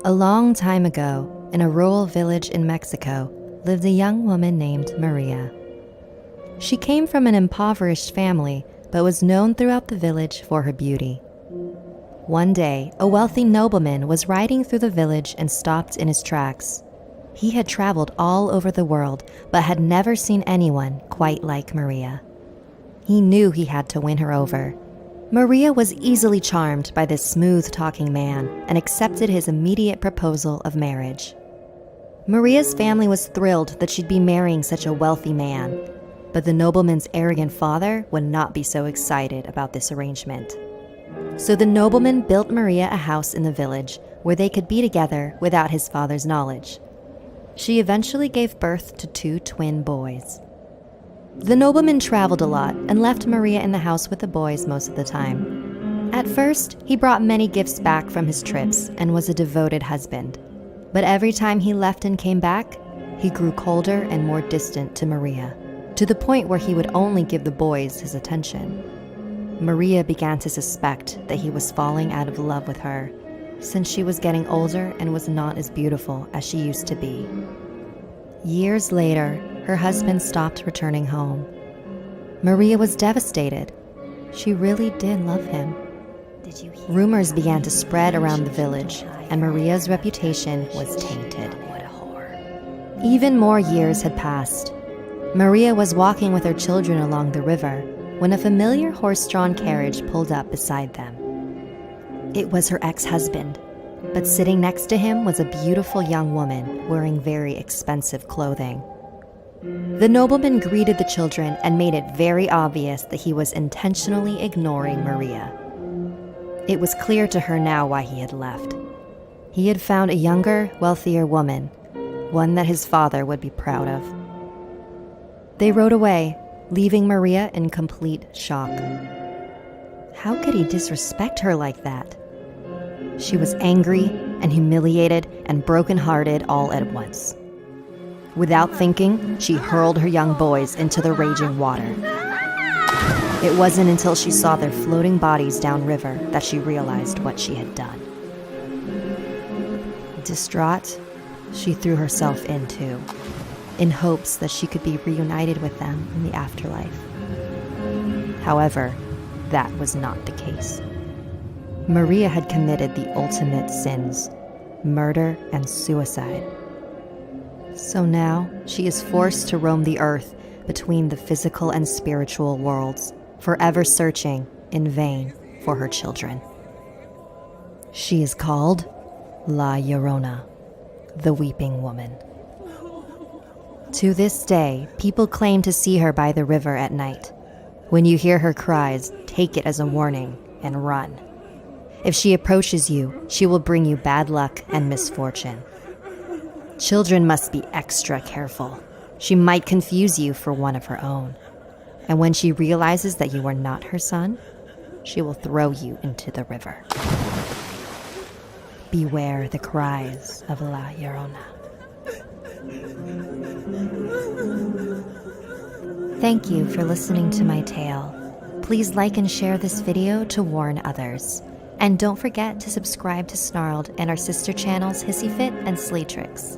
A long time ago, in a rural village in Mexico, lived a young woman named Maria. She came from an impoverished family, but was known throughout the village for her beauty. One day, a wealthy nobleman was riding through the village and stopped in his tracks. He had traveled all over the world, but had never seen anyone quite like Maria. He knew he had to win her over. Maria was easily charmed by this smooth-talking man and accepted his immediate proposal of marriage. Maria's family was thrilled that she'd be marrying such a wealthy man, but the nobleman's arrogant father would not be so excited about this arrangement. So the nobleman built Maria a house in the village where they could be together without his father's knowledge. She eventually gave birth to 2 twin boys. The nobleman traveled a lot and left Maria in the house with the boys most of the time. At first, he brought many gifts back from his trips and was a devoted husband. But every time he left and came back, he grew colder and more distant to Maria, to the point where he would only give the boys his attention. Maria began to suspect that he was falling out of love with her, since she was getting older and was not as beautiful as she used to be. Years later, her husband stopped returning home. Maria was devastated. She really did love him. Rumors began to spread around the village, and Maria's reputation was tainted. Even more years had passed. Maria was walking with her children along the river when a familiar horse-drawn carriage pulled up beside them. It was her ex-husband, but sitting next to him was a beautiful young woman wearing very expensive clothing. The nobleman greeted the children and made it very obvious that he was intentionally ignoring Maria. It was clear to her now why he had left. He had found a younger, wealthier woman, one that his father would be proud of. They rode away, leaving Maria in complete shock. How could he disrespect her like that? She was angry and humiliated and brokenhearted all at once. Without thinking, she hurled her young boys into the raging water. It wasn't until she saw their floating bodies downriver that she realized what she had done. Distraught, she threw herself in too, in hopes that she could be reunited with them in the afterlife. However, that was not the case. Maria had committed the ultimate sins, murder and suicide. So now she is forced to roam the earth between the physical and spiritual worlds, forever searching in vain for her children. She is called La Llorona, the Weeping Woman. To this day, people claim to see her by the river at night. When you hear her cries, take it as a warning and run. If she approaches you, she will bring you bad luck and misfortune. Children must be extra careful. She might confuse you for one of her own. And when she realizes that you are not her son, she will throw you into the river. Beware the cries of La Llorona. Thank you for listening to my tale. Please like and share this video to warn others. And don't forget to subscribe to Snarled and our sister channels HEEHEEHEHEHEH and Sleetrix.